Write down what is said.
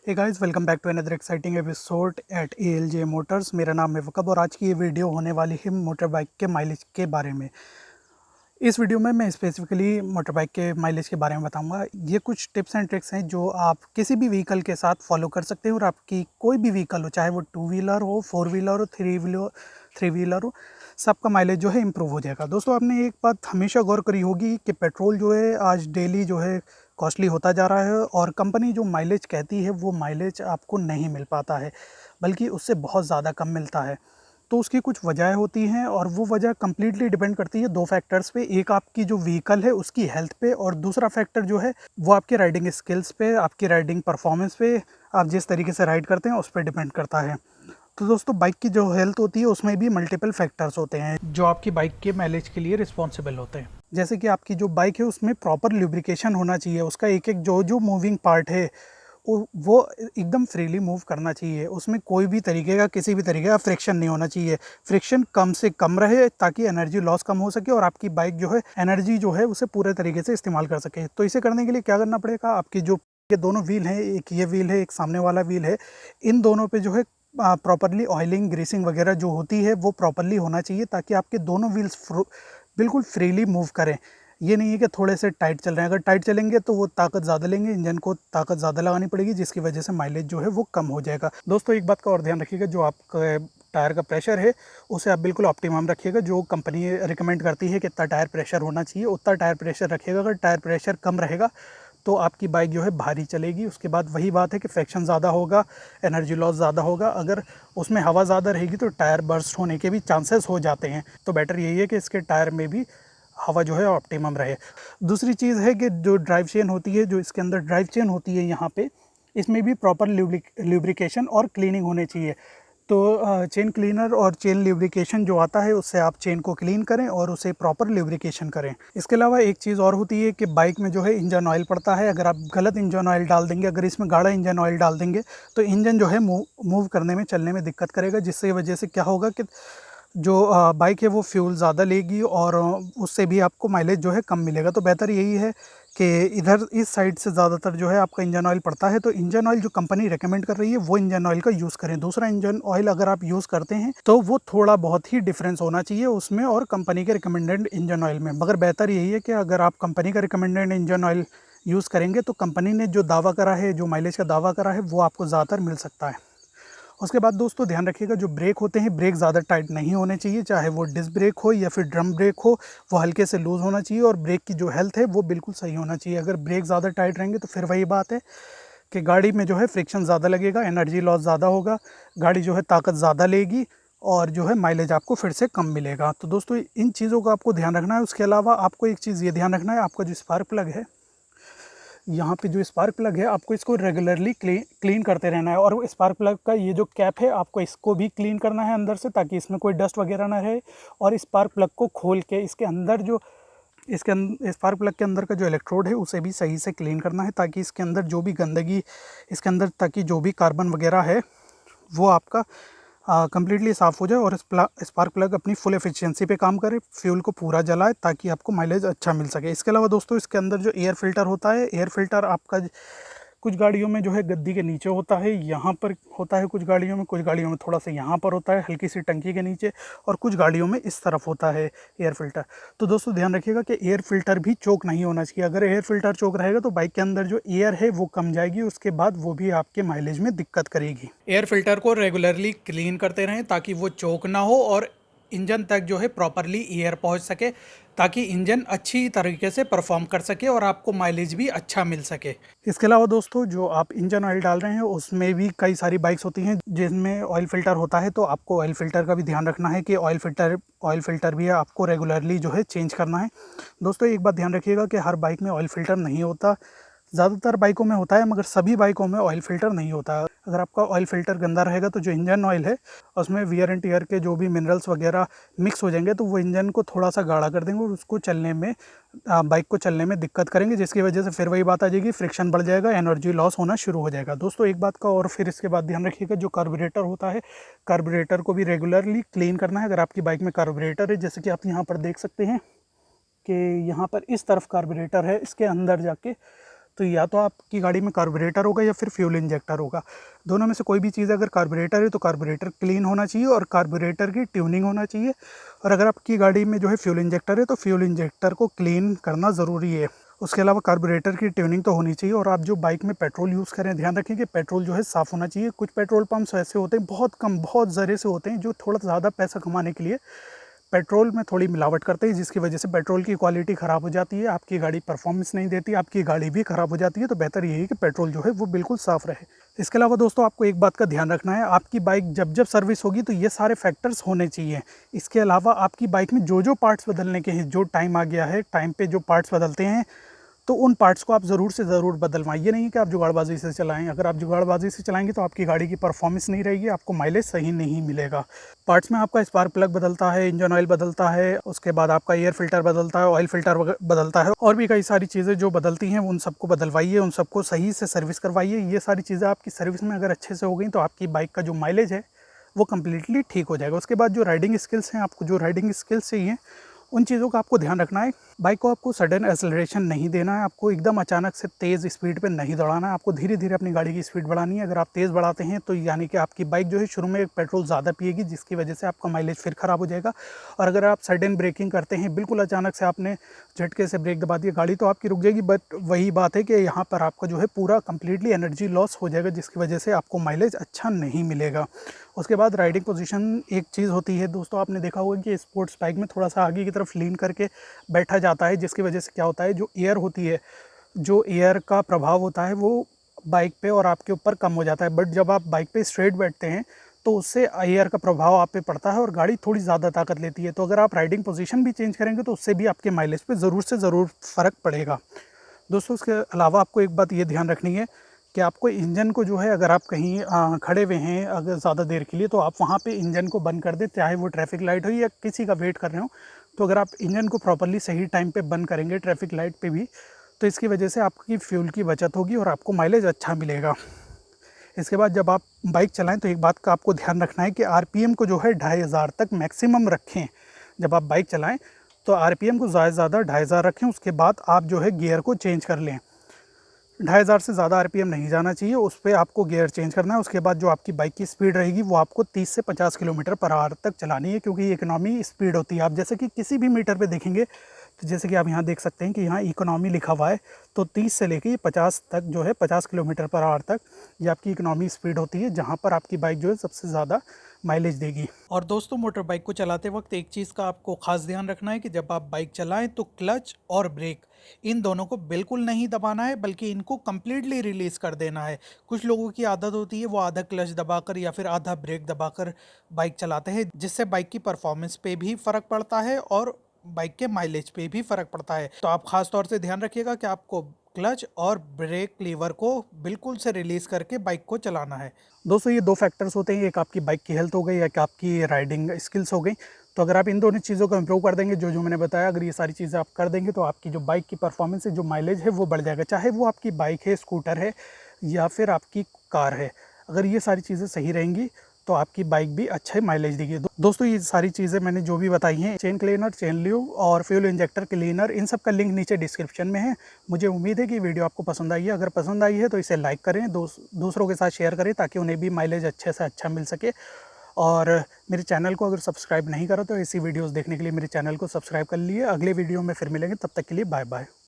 Hey guys, welcome back to another exciting episode at ALJ motors. मेरा नाम है वकब और आज की ये वीडियो होने वाली है मोटर बाइक के माइलेज के बारे में। इस वीडियो में मैं स्पेसिफिकली मोटर बाइक के माइलेज के बारे में बताऊंगा। ये कुछ टिप्स एंड ट्रिक्स हैं जो आप किसी भी व्हीकल के साथ फॉलो कर सकते हो और आपकी कोई भी व्हीकल हो, चाहे वो 2 व्हीलर हो, 4 व्हीलर हो, थ्री व्हीलर हो, सबका माइलेज जो है इम्प्रूव हो जाएगा। दोस्तों, आपने एक बात हमेशा गौर करी होगी कि पेट्रोल जो है आज डेली जो है कॉस्टली होता जा रहा है और कंपनी जो माइलेज कहती है वो माइलेज आपको नहीं मिल पाता है, बल्कि उससे बहुत ज़्यादा कम मिलता है। तो उसकी कुछ वजह होती हैं और वो वजह कम्प्लीटली डिपेंड करती है दो फैक्टर्स पे। एक आपकी जो व्हीकल है उसकी हेल्थ पे और दूसरा फैक्टर जो है वो आपके राइडिंग स्किल्स पे, आपकी राइडिंग परफॉर्मेंस पे, आप जिस तरीके से राइड करते हैं उस पर डिपेंड करता है। तो दोस्तों, बाइक की जो हेल्थ होती है उसमें भी मल्टीपल फैक्टर्स होते हैं जो आपकी बाइक के माइलेज के लिए रिस्पॉन्सिबल होते हैं। जैसे कि आपकी जो बाइक है उसमें प्रॉपर ल्यूब्रिकेशन होना चाहिए, उसका एक एक जो जो मूविंग पार्ट है वो एकदम फ्रीली मूव करना चाहिए। उसमें कोई भी तरीके का, किसी भी तरीके का फ्रिक्शन नहीं होना चाहिए। फ्रिक्शन कम से कम रहे ताकि एनर्जी लॉस कम हो सके और आपकी बाइक जो है एनर्जी जो है उसे पूरे तरीके से इस्तेमाल कर सके। तो इसे करने के लिए क्या करना पड़ेगा, आपकी जो ये दोनों व्हील हैं, एक ये व्हील है, एक सामने वाला व्हील है, इन दोनों पे जो है प्रॉपरली ऑयलिंग, ग्रीसिंग वगैरह जो होती है वो प्रॉपरली होना चाहिए ताकि आपके दोनों व्हील्स बिल्कुल फ्रीली मूव करें। ये नहीं है कि थोड़े से टाइट चल रहे हैं। अगर टाइट चलेंगे तो वो ताकत ज़्यादा लेंगे, इंजन को ताकत ज़्यादा लगानी पड़ेगी जिसकी वजह से माइलेज जो है वो कम हो जाएगा। दोस्तों, एक बात का और ध्यान रखिएगा, जो आपका टायर का प्रेशर है उसे आप बिल्कुल ऑप्टिमम रखिएगा। जो कंपनी रिकमेंड करती है कि इतना टायर प्रेशर होना चाहिए उतना टायर प्रेशर रखिएगा। अगर टायर प्रेशर कम रहेगा तो आपकी बाइक जो है भारी चलेगी। उसके बाद वही बात है कि फ्रिक्शन ज़्यादा होगा, एनर्जी लॉस ज़्यादा होगा। अगर उसमें हवा ज़्यादा रहेगी तो टायर बर्स्ट होने के भी चांसेस हो जाते हैं। तो बेटर यही है कि इसके टायर में भी हवा जो है ऑप्टिमम रहे। दूसरी चीज़ है कि जो ड्राइव चेन होती है, जो इसके अंदर ड्राइव चेन होती है यहाँ पे, इसमें भी प्रॉपर ल्यूब्रिकेशन और क्लीनिंग होने चाहिए। तो चेन क्लीनर और चेन ल्यूब्रिकेशन जो आता है उससे आप चेन को क्लीन करें और उसे प्रॉपर ल्यूब्रिकेशन करें। इसके अलावा एक चीज़ और होती है कि बाइक में जो है इंजन ऑयल पड़ता है। अगर आप गलत इंजन ऑयल डाल देंगे, अगर इसमें गाढ़ा इंजन ऑयल डाल देंगे तो इंजन जो है मूव करने में, चलने में दिक्कत करेगा, जिससे वजह से क्या होगा कि जो बाइक है वो फ्यूल ज़्यादा लेगी और उससे भी आपको माइलेज जो है कम मिलेगा। तो बेहतर यही है कि इधर इस साइड से ज़्यादातर जो है आपका इंजन ऑयल पड़ता है तो इंजन ऑयल जो कंपनी रेकमेंड कर रही है वो इंजन ऑयल का यूज़ करें। दूसरा इंजन ऑयल अगर आप यूज़ करते हैं तो वो थोड़ा बहुत ही डिफरेंस होना चाहिए उसमें और कंपनी के रिकमेंडेड इंजन ऑयल में। मगर बेहतर यही है कि अगर आप कंपनी का रिकमेंडेड इंजन ऑयल यूज़ करेंगे तो कंपनी ने जो दावा करा है, जो माइलेज का दावा करा है, वो आपको ज़्यादातर मिल सकता है। उसके बाद दोस्तों ध्यान रखिएगा, जो ब्रेक होते हैं ब्रेक ज़्यादा टाइट नहीं होने चाहिए, चाहे वो डिस्क ब्रेक हो या फिर ड्रम ब्रेक हो, वो हल्के से लूज़ होना चाहिए और ब्रेक की जो हेल्थ है वो बिल्कुल सही होना चाहिए। अगर ब्रेक ज़्यादा टाइट रहेंगे तो फिर वही बात है कि गाड़ी में जो है फ्रिक्शन ज़्यादा लगेगा, एनर्जी लॉस ज़्यादा होगा, गाड़ी जो है ताकत ज़्यादा लेगी और जो है माइलेज आपको फिर से कम मिलेगा। तो दोस्तों, इन चीज़ों का आपको ध्यान रखना है। उसके अलावा आपको एक चीज़ ये ध्यान रखना है, आपका जो स्पार्क प्लग है, यहाँ पे जो स्पार्क प्लग है आपको इसको रेगुलरली क्लीन करते रहना है। और वो स्पार्क प्लग का ये जो कैप है आपको इसको भी क्लीन करना है अंदर से, ताकि इसमें कोई डस्ट वगैरह ना रहे। और स्पार्क प्लग को खोल के इसके अंदर जो स्पार्क प्लग के अंदर का जो इलेक्ट्रोड है उसे भी सही से क्लीन करना है, ताकि इसके अंदर जो भी गंदगी, इसके अंदर ताकि जो भी कार्बन वगैरह है वो आपका कम्प्लीटली साफ़ हो जाए और स्पार्क प्लग अपनी फुल एफिशिएंसी पे काम करे, फ्यूल को पूरा जलाए ताकि आपको माइलेज अच्छा मिल सके। इसके अलावा दोस्तों, इसके अंदर जो एयर फ़िल्टर होता है, एयर फ़िल्टर आपका कुछ गाड़ियों में जो है गद्दी के नीचे होता है, यहाँ पर होता है कुछ गाड़ियों में थोड़ा सा यहाँ पर होता है, हल्की सी टंकी के नीचे, और कुछ गाड़ियों में इस तरफ होता है एयर फ़िल्टर। तो दोस्तों ध्यान रखिएगा कि एयर फ़िल्टर भी चोक नहीं होना चाहिए। अगर एयर फ़िल्टर चोक रहेगा तो बाइक के अंदर जो एयर है वो कम जाएगी, उसके बाद वो भी आपके माइलेज में दिक्कत करेगी। एयर फ़िल्टर को रेगुलरली क्लीन करते रहें ताकि वो चोक ना हो और इंजन तक जो है प्रॉपरली एयर पहुंच सके, ताकि इंजन अच्छी तरीके से परफॉर्म कर सके और आपको माइलेज भी अच्छा मिल सके। इसके अलावा दोस्तों, जो आप इंजन ऑयल डाल रहे हैं उसमें भी कई सारी बाइक्स होती हैं जिनमें ऑयल फ़िल्टर होता है, तो आपको ऑयल फ़िल्टर का भी ध्यान रखना है कि ऑयल फ़िल्टर भी आपको रेगुलरली जो है चेंज करना है। दोस्तों, एक बात ध्यान रखिएगा कि हर बाइक में ऑयल फ़िल्टर नहीं होता, ज़्यादातर बाइकों में होता है मगर सभी बाइकों में ऑयल फ़िल्टर नहीं होता। अगर आपका ऑयल फ़िल्टर गंदा रहेगा तो जो इंजन ऑयल है उसमें वियर एंड टियर के जो भी मिनरल्स वगैरह मिक्स हो जाएंगे तो वो इंजन को थोड़ा सा गाढ़ा कर देंगे और उसको चलने में, बाइक को चलने में दिक्कत करेंगे, जिसकी वजह से फिर वही बात आ जाएगी, फ्रिक्शन बढ़ जाएगा, एनर्जी लॉस होना शुरू हो जाएगा। दोस्तों, एक बात का और फिर इसके बाद ध्यान रखिएगा, जो कार्बोरेटर होता है, कार्बोरेटर को भी रेगुलरली क्लीन करना है। अगर आपकी बाइक में कार्बोरेटर है, जैसे कि आप यहाँ पर देख सकते हैं कि यहाँ पर इस तरफ कार्बोरेटर है, इसके अंदर जाके, तो या तो आपकी गाड़ी में कार्बोरेटर होगा या फिर फ्यूल इंजेक्टर होगा। दोनों में से कोई भी चीज़ अगर कार्बोरेटर है तो कार्बोरेटर क्लीन होना चाहिए और कार्बोरेटर की ट्यूनिंग होना चाहिए। और अगर आपकी गाड़ी में जो है फ्यूल इंजेक्टर है तो फ्यूल इंजेक्टर को क्लीन करना ज़रूरी है। उसके अलावा कार्बोरेटर की ट्यूनिंग तो होनी चाहिए। और आप जो बाइक में पेट्रोल यूज़ करें, ध्यान रखें कि पेट्रोल जो है साफ़ होना चाहिए। कुछ पेट्रोल पंप्स ऐसे होते हैं, बहुत कम, बहुत ज़रे से होते हैं, जो थोड़ा ज़्यादा पैसा कमाने के लिए पेट्रोल में थोड़ी मिलावट करते हैं, जिसकी वजह से पेट्रोल की क्वालिटी ख़राब हो जाती है, आपकी गाड़ी परफॉर्मेंस नहीं देती, आपकी गाड़ी भी ख़राब हो जाती है। तो बेहतर यही है कि पेट्रोल जो है वो बिल्कुल साफ़ रहे। इसके अलावा दोस्तों आपको एक बात का ध्यान रखना है, आपकी बाइक जब जब सर्विस होगी तो ये सारे फैक्टर्स होने चाहिए। इसके अलावा आपकी बाइक में जो जो पार्ट्स बदलने के हैं, जो टाइम आ गया है, टाइम पे जो पार्ट्स बदलते हैं, तो उन पार्ट्स को आप ज़रूर से ज़रूर बदलवाएं। ये नहीं कि आप जुगाड़बाजी से चलाएं। अगर आप जुगाड़बाजी से चलाएंगे तो आपकी गाड़ी की परफॉर्मेंस नहीं रहेगी, आपको माइलेज सही नहीं मिलेगा। पार्ट्स में आपका स्पार्क प्लग बदलता है, इंजन ऑयल बदलता है, उसके बाद आपका एयर फिल्टर बदलता है, ऑयल फिल्टर बदलता है, और भी कई सारी चीज़ें जो बदलती हैं उन सबको बदलवाइए, उन सबको सही से सर्विस करवाइए। ये सारी चीज़ें आपकी सर्विस में अगर अच्छे से हो गई तो आपकी बाइक का जो माइलेज है वो कम्प्लीटली ठीक हो जाएगा। उसके बाद जो राइडिंग स्किल्स हैं, आपको जो राइडिंग स्किल्स चाहिए उन चीज़ों का आपको ध्यान रखना है। बाइक को आपको सडन एक्सेलरेशन नहीं देना है, आपको एकदम अचानक से तेज़ स्पीड पे नहीं दौड़ाना है, आपको धीरे धीरे अपनी गाड़ी की स्पीड बढ़ानी है। अगर आप तेज़ बढ़ाते हैं तो यानी कि आपकी बाइक जो है शुरू में पेट्रोल ज़्यादा पिएगी, जिसकी वजह से आपका माइलेज फिर ख़राब हो जाएगा। और अगर आप सडन ब्रेकिंग करते हैं, बिल्कुल अचानक से आपने झटके से ब्रेक दबा दिया, गाड़ी तो आपकी रुक जाएगी, बट वही बात है कि यहाँ पर आपका जो है पूरा कंप्लीटली एनर्जी लॉस हो जाएगा, जिसकी वजह से आपको माइलेज अच्छा नहीं मिलेगा। उसके बाद राइडिंग पोजीशन एक चीज़ होती है दोस्तों, आपने देखा होगा कि स्पोर्ट्स बाइक में थोड़ा सा आगे की तरफ लीन करके बैठा जाता है, जिसकी वजह से क्या होता है, जो एयर होती है, जो एयर का प्रभाव होता है वो बाइक पे और आपके ऊपर कम हो जाता है। बट जब आप बाइक पे स्ट्रेट बैठते हैं तो उससे एयर का प्रभाव आप पे पड़ता है और गाड़ी थोड़ी ज़्यादा ताकत लेती है। तो अगर आप राइडिंग पोजीशन भी चेंज करेंगे तो उससे भी आपके माइलेज पे ज़रूर से ज़रूर फ़र्क पड़ेगा। दोस्तों उसके अलावा आपको एक बात ये ध्यान रखनी है कि आपको इंजन को जो है, अगर आप कहीं खड़े हुए हैं अगर ज़्यादा देर के लिए, तो आप वहाँ पे इंजन को बंद कर दें, चाहे वो ट्रैफिक लाइट हो या किसी का वेट कर रहे हो। तो अगर आप इंजन को प्रॉपर्ली सही टाइम पे बंद करेंगे ट्रैफिक लाइट पे भी, तो इसकी वजह से आपकी फ्यूल की बचत होगी और आपको माइलेज अच्छा मिलेगा। इसके बाद जब आप बाइक चलाएं तो एक बात का आपको ध्यान रखना है कि आरपीएम को जो है 2500 तक मैक्सिमम रखें। जब आप बाइक चलाएं तो आरपीएम को ज़्यादा से ज़्यादा 2500 रखें। उसके बाद आप जो है गियर को चेंज कर लें। 2500 से ज़्यादा आरपीएम नहीं जाना चाहिए, उस पर आपको गियर चेंज करना है। उसके बाद जो आपकी बाइक की स्पीड रहेगी वो आपको 30 से 50 किलोमीटर पर आवर तक चलानी है, क्योंकि ये इकोनॉमी स्पीड होती है। आप जैसे कि किसी भी मीटर पे देखेंगे तो जैसे कि आप यहाँ देख सकते हैं कि यहाँ इकोनॉमी लिखा हुआ है, तो 30 से लेके 50 तक जो है 50 किलोमीटर पर आवर तक ये आपकी इकोनॉमी स्पीड होती है, जहाँ पर आपकी बाइक जो है सबसे ज़्यादा माइलेज देगी। और दोस्तों मोटर बाइक को चलाते वक्त एक चीज़ का आपको खास ध्यान रखना है कि जब आप बाइक चलाएं तो क्लच और ब्रेक इन दोनों को बिल्कुल नहीं दबाना है, बल्कि इनको कम्प्लीटली रिलीज़ कर देना है। कुछ लोगों की आदत होती है वो आधा क्लच दबाकर या फिर आधा ब्रेक दबाकर बाइक चलाते हैं, जिससे बाइक की परफॉर्मेंस पे भी फ़र्क पड़ता है और बाइक के माइलेज पे भी फ़र्क पड़ता है। तो आप खास तौर से ध्यान रखिएगा कि आपको क्लच और ब्रेक लीवर को बिल्कुल से रिलीज़ करके बाइक को चलाना है। दोस्तों ये दो फैक्टर्स होते हैं, एक आपकी बाइक की हेल्थ हो गई, एक आपकी राइडिंग स्किल्स हो गई। तो अगर आप इन दोनों चीज़ों को इम्प्रूव कर देंगे, जो जो मैंने बताया, अगर ये सारी चीज़ें आप कर देंगे तो आपकी जो बाइक की परफॉर्मेंस है, जो माइलेज है वो बढ़ जाएगा। चाहे वो आपकी बाइक है, स्कूटर है या फिर आपकी कार है, अगर ये सारी चीज़ें सही रहेंगी तो आपकी बाइक भी अच्छे माइलेज देगी। दोस्तों ये सारी चीज़ें मैंने जो भी बताई हैं, चेन क्लीनर, चेन ल्यूब और फ्यूल इंजेक्टर क्लीनर, इन सब का लिंक नीचे डिस्क्रिप्शन में है। मुझे उम्मीद है कि वीडियो आपको पसंद आई है। अगर पसंद आई है तो इसे लाइक करें, दूसरों के साथ शेयर करें, ताकि उन्हें भी माइलेज अच्छे से अच्छा मिल सके। और मेरे चैनल को अगर सब्सक्राइब नहीं करा तो ऐसी वीडियोज़ देखने के लिए मेरे चैनल को सब्सक्राइब कर लिए। अगले वीडियो में फिर मिलेंगे, तब तक के लिए बाय बाय।